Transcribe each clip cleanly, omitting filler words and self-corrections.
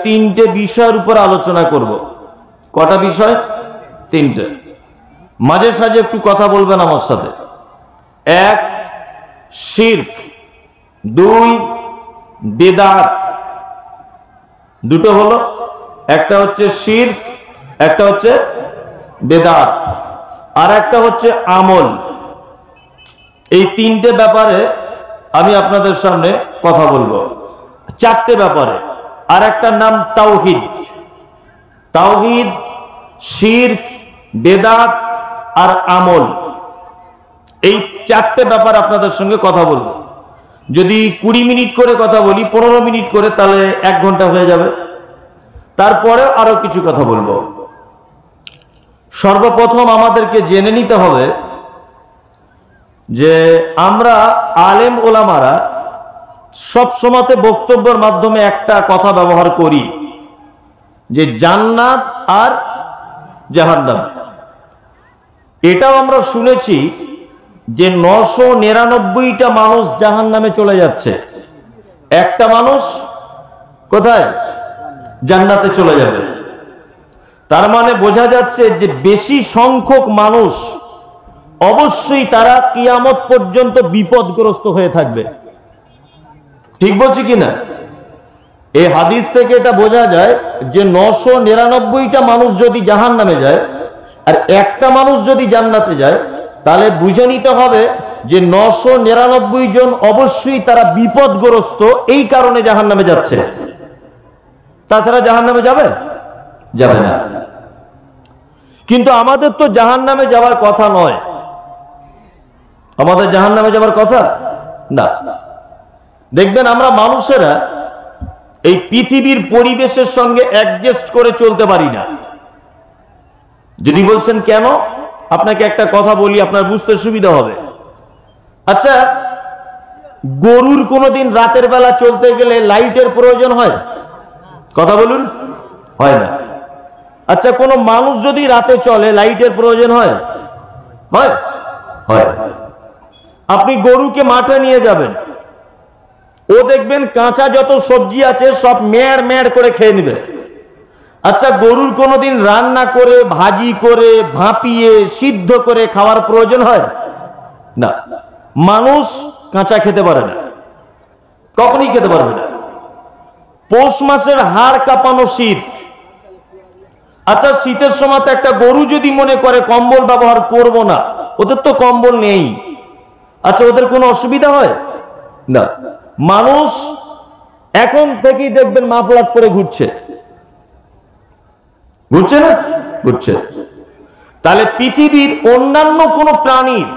তিনটে বিষয়ের উপর আলোচনা করব। কটা বিষয়? তিনটে। মাঝে সাঝে একটু কথা বলবেন আমার সাথে। এক, শিরক। দুই, বিদআত। দুটো হলো, একটা হচ্ছে শিরক, একটা হচ্ছে বিদআত, আর একটা হচ্ছে আমল। এই তিনটে ব্যাপারে আমি আপনাদের সামনে কথা বলবো। চারটে ব্যাপারে। আর একটা নাম তাওহীদ। তাওহীদ, শিরক, বিদআত আর আমল, এই চারটে ব্যাপার আপনাদের সঙ্গে কথা বলবো। যদি 20 মিনিট করে কথা বলি, 15 মিনিট করে, তাহলে 1 ঘন্টা হয়ে যাবে। তারপরে আরো কিছু কথা বলবো। সর্বপ্রথম আমাদেরকে জেনে নিতে হবে যে আমরা আলেম ওলামারা সব সময়তে বক্তব্যের মাধ্যমে একটা কথা ব্যবহার করি, যে জান্নাত আর জাহান্নাম। এটাও আমরা শুনেছি যে 999টা মানুষ জাহান্নামে চলে যাচ্ছে, একটা মানুষ কোথায়? জান্নাতে চলে যাবে। তার মানে বোঝা যাচ্ছে যে বেশি সংখ্যক মানুষ অবশ্যই তারা কিয়ামত পর্যন্ত বিপদগ্রস্ত হয়ে থাকবে। ঠিক বলছি কিনা? এই হাদিস থেকে এটা বোঝা যায় যে 999টা মানুষ যদি জাহান্নামে যায় আর একটা মানুষ যদি জান্নাতে যায়, তাহলে বুঝে নিতে হবে যে 999 জন অবশ্যই তারা বিপদগ্রস্ত, এই কারণে জাহান্নামে যাচ্ছে। তাছাড়া জাহান্নামে যাবে? যাবে না। কিন্তু আমাদের তো জাহান্নামে যাওয়ার কথা নয়। আমাদের জাহান্নামে যাওয়ার কথা না। দেখবেন আমরা মানুষেরা এই পৃথিবীর পরিবেশের সঙ্গে অ্যাডজাস্ট করে চলতে পারি না। যদি বলছেন কেন, আপনাকে একটা কথা বলি, আপনার বুঝতে সুবিধা হবে। আচ্ছা, গরুর কোনোদিন রাতের বেলা চলতে গেলে লাইটের প্রয়োজন হয়? কথা বলুন, হয় না। আচ্ছা, কোনো মানুষ যদি রাতে চলে লাইটের প্রয়োজন হয়? হয়? হয়। আপনি গরুকে মাঠে নিয়ে যাবেন, ও দেখবেন কাঁচা যত সবজি আছে সব মেড় মেড় করে খেয়ে নেবে। আচ্ছা, গরুর কোনোদিন রান্না করে, ভাজি করে, ভাপিয়ে, সিদ্ধ করে খাওয়ার প্রয়োজন হয়? না। মানুষ কাঁচা খেতে পারে না, কখনই খেতে পারবে না। পৌষ মাসের হাড় কাঁপানো শীত। আচ্ছা, শীতের সময় একটা গরু যদি মনে করে কম্বল ব্যবহার করব না, ওদের তো কম্বল নেই, আচ্ছা ওদের কোনো অসুবিধা হয়? না। মানুষ এখন থেকেই দেখবেন মাফলার পরে ঘুরছে, ঘুরছে না? ঘুরছে। তাহলে পৃথিবীর অন্যান্য কোনো প্রাণীর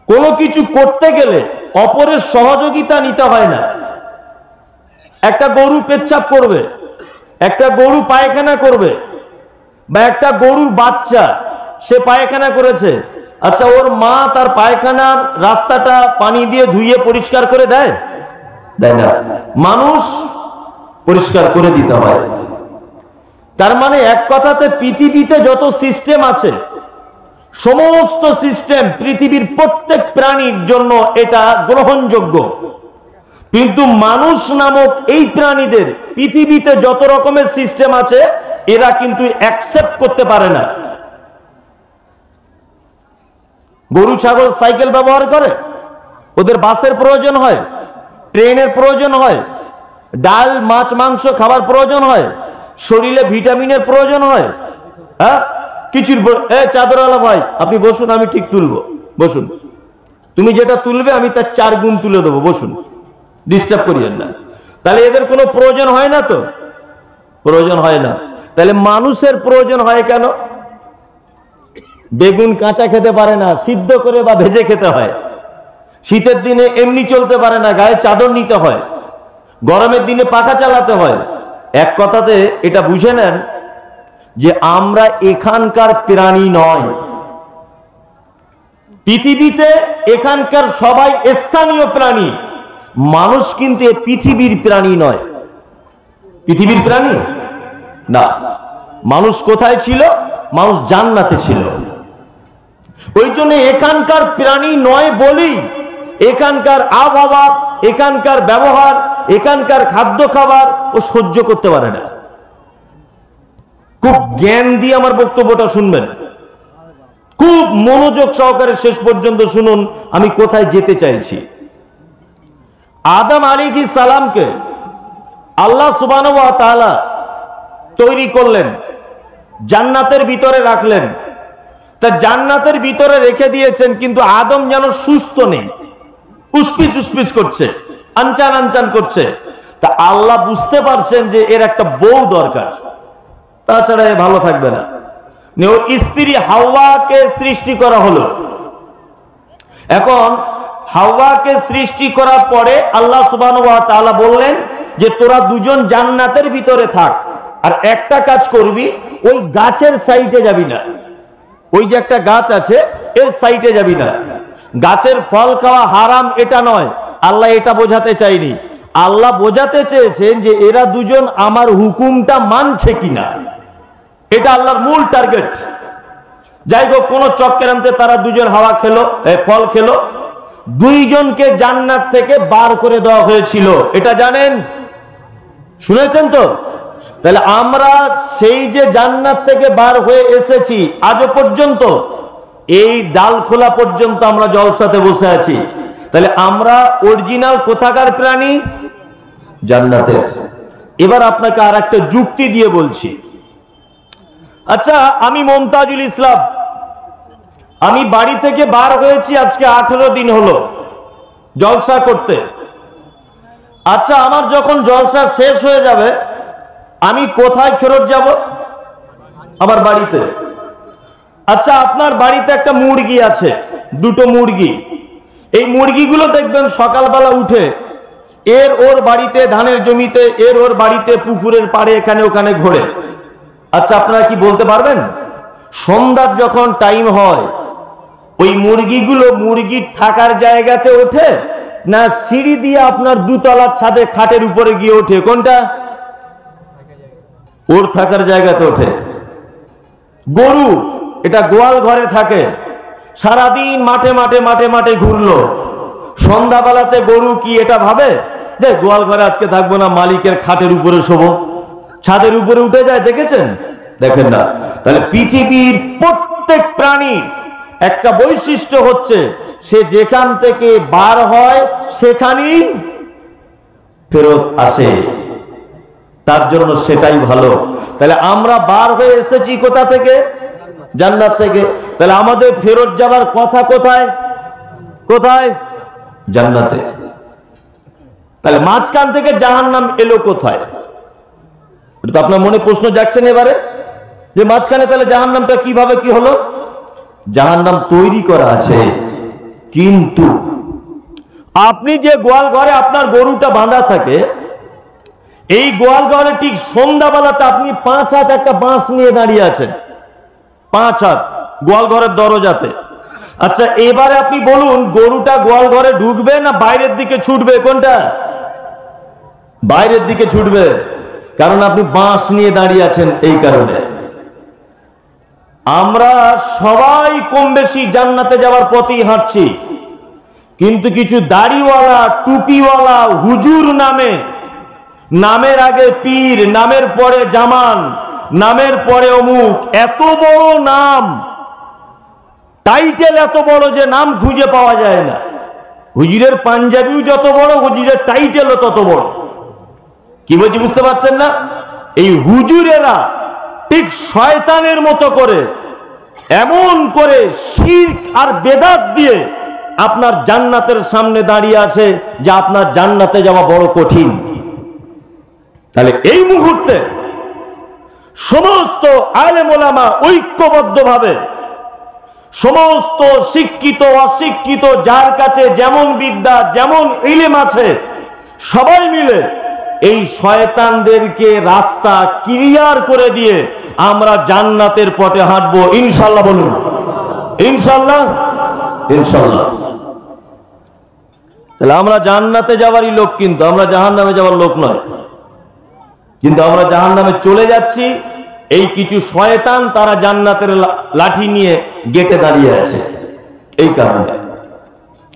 কোনো কিছু করতে গেলে অপরের সহযোগিতা নিতে হয় না। একটা গরু পেচ্ছাপ করবে, একটা গরু পায়খানা করবে, বা একটা গরুর বাচ্চা সে পায়খানা করেছে, আচ্ছা ওর মা তার পায়খানার রাস্তাটা পানি দিয়ে ধুইয়ে পরিষ্কার করে দেয়? দেয় না। মানুষ পরিষ্কার করে দিতে হয়। তার মানে এক কথাতে পৃথিবীতে যত সিস্টেম আছে, সমস্ত সিস্টেম পৃথিবীর প্রত্যেক প্রাণীর জন্য এটা গ্রহণযোগ্য। কিন্তু মানুষ নামক এই প্রাণীদের পৃথিবীতে যত রকমের সিস্টেম আছে এরা কিন্তু অ্যাকসেপ্ট করতে পারে না। গরু ছাগল সাইকেল ব্যবহার করে, ওদের বাসের প্রয়োজন হয়, ট্রেনের প্রয়োজন হয়, ডাল মাছ মাংস খাবার প্রয়োজন হয়, শরীরে ভিটামিনের প্রয়োজন হয়। হ্যাঁ, কিছুর চাদরওয়ালা ভাই আপনি বসুন, আমি ঠিক তুলবো, বসুন। তুমি যেটা তুলবে আমি তার 4 গুণ তুলে দেবো, বসুন, ডিস্টার্ব করিয়েন না। তাহলে এদের কোনো প্রয়োজন হয় না তো? প্রয়োজন হয় না। তাহলে মানুষের প্রয়োজন হয় কেন? বেগুন কাঁচা খেতে পারে না, সিদ্ধ করে বা ভেজে খেতে হয়। শীতের দিনে এমনি চলতে পারে না, গায়ে চাদর নিতে হয়। গরমের দিনে পাখা চালাতে হয়। এক কথাতে এটা বুঝে নেন যে আমরা এখানকার প্রাণী নয়। পৃথিবীতে এখানকার সবাই স্থানীয় প্রাণী, মানুষ কিন্তু পৃথিবীর প্রাণী নয়। পৃথিবীর প্রাণী না। মানুষ কোথায় ছিল? মানুষ জান্নাতে ছিল। ওই জন্য এখানকার প্রাণী নয় বলেই এখানকার আবহাওয়া, এখানকার ব্যবহার, এখানকার খাদ্য খাবার ও সহ্য করতে পারে না। খুব জ্ঞান দিয়ে আমার বক্তব্যটা শুনবেন, খুব মনোযোগ সহকারে শেষ পর্যন্ত শুনুন আমি কোথায় যেতে চাইছি। আদম আলাইহিস সালামকে আল্লাহ সুবহানাহু ওয়া তাআলা তৈরি করলেন, জান্নাতের ভিতরে রাখলেন। তা জান্নাতের ভিতরে রেখে দিয়েছেন, কিন্তু আদম যেন সুস্থ নেই, উসপিস উসপিস করছে, আনচান আনচান করছে। তা আল্লাহ বুঝতে পারছেন যে এর একটা বউ দরকার, তাছাড়া এ ভালো থাকবে না। ওর স্ত্রী হাওয়াকে সৃষ্টি করা হলো। এখন হাওয়াকে সৃষ্টি করার পরে আল্লাহ সুবহানাহু ওয়া তাআলা বললেন যে তোরা দুজন জান্নাতের ভিতরে থাক, আর একটা কাজ করবি, ওই গাছের সাইডে যাবি না। ওই যে একটা গাছ আছে এর সাইডে যাবি না। গাছের ফল খাওয়া হারাম এটা নয়, আল্লাহ এটা বোঝাতে চাইনি। আল্লাহ বোঝাতে চেয়েছেন যে এরা দুজন আমার হুকুমটা মানছে কিনা, এটা আল্লাহর মূল টার্গেট। যাই হোক, কোন চক্রান্তে তারা দুজন হাওয়া খেলো, ফল খেলো, দুইজনকে জান্নাত থেকে বার করে দেওয়া হয়েছিল, এটা জানেন, শুনেছেন তো? তাহলে আমরা সেই যে জান্নাত থেকে বার হয়ে এসেছি, আজও পর্যন্ত এই ডাল খোলা পর্যন্ত আমরা জলসাতে বসে আছি। তাহলে আমরা অরিজিনাল কোথাকার প্রাণী? জান্নাতের। এবার আপনাকে আর একটা যুক্তি দিয়ে বলছি। আচ্ছা, আমি মমতাজুল ইসলাম, আমি বাড়ি থেকে বার হয়েছি আজকে 18 দিন হলো জলসা করতে। আচ্ছা, আমার যখন জলসা শেষ হয়ে যাবে আমি কোথায় ফেরত যাব? আমার বাড়িতে। আচ্ছা, আপনার বাড়িতে একটা মুরগি আছে, দুটো মুরগি। এই মুরগিগুলো দেখবেন সকালবেলা উঠে এর ওর বাড়িতে, ধানের জমিতে, এর ওর বাড়িতে, পুকুরের পাড়ে, এখানে ওখানে ঘোরে। আচ্ছা, আপনারা কি বলতে পারবেন সন্ধ্যার যখন টাইম হয় ওই মুরগিগুলো মুরগির থাকার জায়গাতে ওঠে, না সিঁড়ি দিয়ে আপনার দুতলার ছাদে খাটের উপরে গিয়ে ওঠে? কোনটা? ওর থাকার জায়গাতে ওঠে। গরু এটা গোয়াল ঘরে থাকে, সারাদিন মাঠে মাঠে মাঠে মাঠে ঘুরলো, সন্ধ্যাবেলাতে গরু কি এটা ভাবে যে গোয়াল ঘরে আজকে থাকবো না, মালিকের খাটের উপরে শোবো? ছাদের উপরে উঠে যায়, দেখেছেন? দেখেন না। তাহলে পৃথিবীর প্রত্যেক প্রাণীর একটা বৈশিষ্ট্য হচ্ছে সে যেখান থেকে বার হয় সেখানেই ফেরত আসে, তার জন্য সেটাই ভালো। তাহলে আমরা বার হয়ে এসেছি কোথা থেকে? জান্নাত থেকে। তাহলে আমাদের ফেরত যাবার কথা কোথায়? কোথায়? জান্নাতে। তাহলে মাঝখান থেকে জাহান্নাম এলো কোথায়? এটা তো আপনার মনে প্রশ্ন যাচ্ছেন এবারে, যে মাঝখানে তাহলে জাহান্নামটা কিভাবে কি হলো? জাহান্নাম তৈরি করা আছে, কিন্তু আপনি যে গোয়াল ঘরে আপনার গরুটা বাঁধা থাকে, এই গোয়াল ঘরে ঠিক সন্ধ্যাবেলাতে আপনি 5 হাত একটা বাঁশ নিয়ে দাঁড়িয়ে আছেন, 5 হাত গোয়াল ঘরের দরজাতে। আচ্ছা, এবারে আপনি বলুন গরুটা গোয়াল ঘরে ঢুকবে না বাইরের দিকে ছুটবে? কোনটা? বাইরের দিকে ছুটবে, কারণ আপনি বাঁশ নিয়ে দাঁড়িয়ে আছেন। এই কারণে আমরা সবাই কম বেশি জান্নাতে যাওয়ার পথেই হাঁটছি, কিন্তু কিছু দাড়িওয়ালা, টুপিওয়ালা হুজুর নামে, নামের আগে পীর, নামের পরে জামান, নামের পরে অমুক, এত বড় নাম, টাইটেল এত বড় যে নাম খুঁজে পাওয়া যায় না। হুজুরের পাঞ্জাবিও যত বড়, হুজুরের টাইটেলও তত বড়। কি বলছি বুঝতে পারছেন না? এই হুজুরেরা ঠিক শয়তানের মতো করে এমন করে শিরক আর বেদাত দিয়ে আপনার জান্নাতের সামনে দাঁড়িয়ে আছে যে আপনার জান্নাতে যাওয়া বড় কঠিন। তাহলে এই মুহূর্তে সমস্ত আলেম ওলামা ঐক্যবদ্ধভাবে, সমস্ত শিক্ষিত অশিক্ষিত যার কাছে যেমন বিদ্যা যেমন ইলম আছে, সবাই মিলে এই শয়তানদেরকে রাস্তা ক্লিয়ার করে দিয়ে আমরা জান্নাতের পথে হাঁটবো ইনশাআল্লাহ। বলুন ইনশাআল্লাহ। ইনশাআল্লাহ। তাহলে আমরা জান্নাতে যাওয়ারই লোক, কিন্তু আমরা জাহান্নামে যাওয়ার লোক নয়। কিন্তু আমরা জাহান্নামে চলে যাচ্ছি, এই কিছু শয়তান তারা জান্নাতের লাঠি নিয়ে গেটে দাঁড়িয়ে আছে। এই কারণে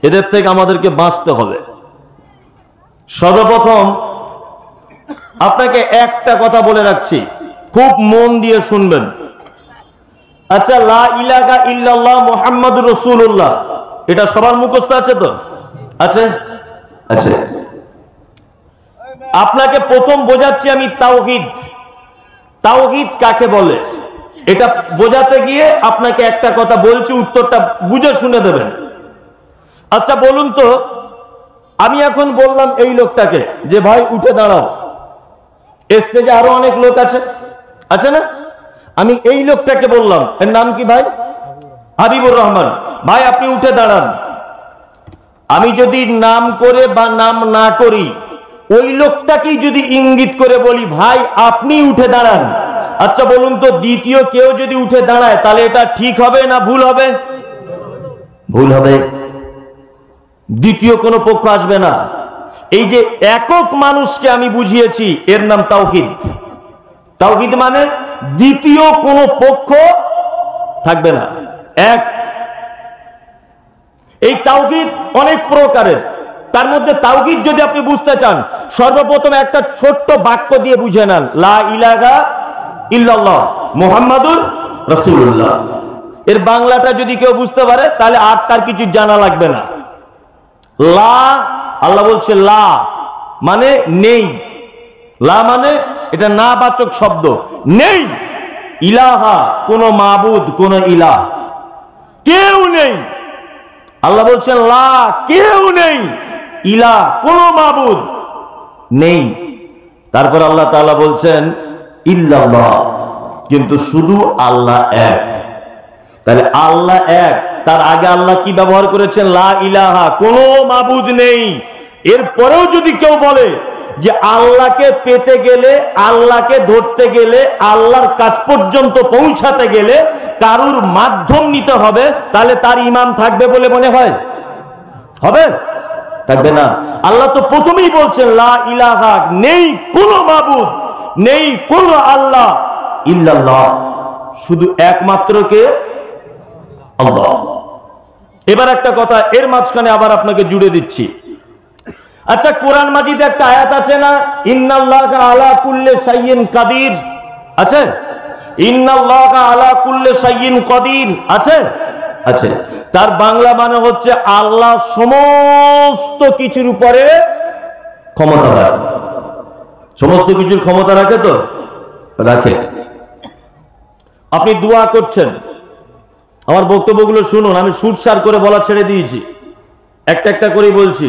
এদের থেকে আমাদেরকে বাঁচতে হবে। সর্বপ্রথম আপনাকে একটা কথা বলে রাখছি, খুব মন দিয়ে শুনবেন। আচ্ছা, লা ইলাহা ইল্লাল্লাহ মুহাম্মাদুর রাসূলুল্লাহ, এটা সবার মুখস্থ আছে তো? আছে আছে। আপনাকে প্রথম বোঝাচ্ছি আমি তাওহীদ। তাওহীদ কাকে বলে এটা বোঝাতে গিয়ে আপনাকে একটা কথা বলছি, উত্তরটা বুঝে শুনে দেবেন। আচ্ছা বলুন তো, আমি এখন বললাম এই লোকটাকে যে ভাই উঠে দাঁড়াও, স্টেজে আরো অনেক লোক আছে, আছে না? আমি এই লোকটাকে বললাম, এর নাম কি ভাই? হাবিবুর রহমান। ভাই আপনি উঠে দাঁড়ান। আমি যদি নাম করে বা নাম না করি, ওই লোকটাকেই যদি ইঙ্গিত করে বলি ভাই আপনি উঠে দাঁড়ান, আচ্ছা বলুন তো দ্বিতীয় কেউ যদি উঠে দাঁড়ায় তাহলে এটা ঠিক হবে না ভুল হবে? ভুল হবে। দ্বিতীয় কোনো পক্ষ আসবে না। এই যে একক মানুষকে আমি বুঝিয়েছি, এর নাম তাওহীদ। তাওহীদ মানে দ্বিতীয় কোনো পক্ষ থাকবে না, এক। এই তাওহীদ অনেক প্রকারের, তার মধ্যে তাওহীদ যদি আপনি বুঝতে চান, সর্বপ্রথম একটা ছোট্ট বাক্য দিয়ে বুঝে নেন, লা ইলাহা ইল্লাল্লাহ মুহাম্মাদুর রাসূলুল্লাহ। এর বাংলাটা যদি কেউ বুঝতে পারে তাহলে আর তার কিছু জানা লাগবে না। লা, আল্লাহ বলছে লা মানে নেই, লা মানে এটা না বাচক শব্দ, নেই। ইলাহা কোন মাবুদ, কোন ইলাহ, কেউ নেই। আল্লাহ বলছেন লা, কেউ নেই। ইলাহ কোন মাবুদ নেই। তারপর আল্লাহ তাআলা বলছেন ইল্লাল্লাহ, কিন্তু শুধু আল্লাহ এক। তাহলে আল্লাহ এক, তার আগে আল্লাহ কি ব্যবহার করেছেন? লা ইলাহা, কোন মাবুদ নেই। এরপরেও যদি কেউ বলে যে আল্লাহকে পেতে গেলে, আল্লাহকে ধরতে গেলে, আল্লাহর কাছ পর্যন্ত পৌঁছাতে গেলে কারুর মাধ্যম নিতে হবে, তাহলে তার ঈমান থাকবে বলে মনে হয়? হবে? থাকবে না। আল্লাহ তো প্রথমেই বলছেন লা ইলাহা, নেই কোন মাবুদ, নেই কোন আল্লাহ ইল্লাল্লাহ, শুধু একমাত্র কে? আল্লাহ। এবার একটা কথা এর মাঝখানে আবার আপনাকে জুড়ে দিচ্ছি। আচ্ছা, কোরআন মাজিদে একটা আয়াত আছে না, ইন্নাল্লাহা আলা কুল্লি শাইইন কাদির, আছে? ইন্নাল্লাহা আলা কুল্লি শাইইন কাদির আছে? আছে। তার বাংলা মানে হচ্ছে আল্লাহ সমস্ত কিছুর উপরে ক্ষমতা রাখে। সমস্ত কিছুর ক্ষমতা রাখে তো? রাখে। আপনি দোয়া করছেন, আমার বক্তব্যগুলো শুনুন, আমি সুরসার করে বলা ছেড়ে দিয়েছি, একটা একটা করেই বলছি।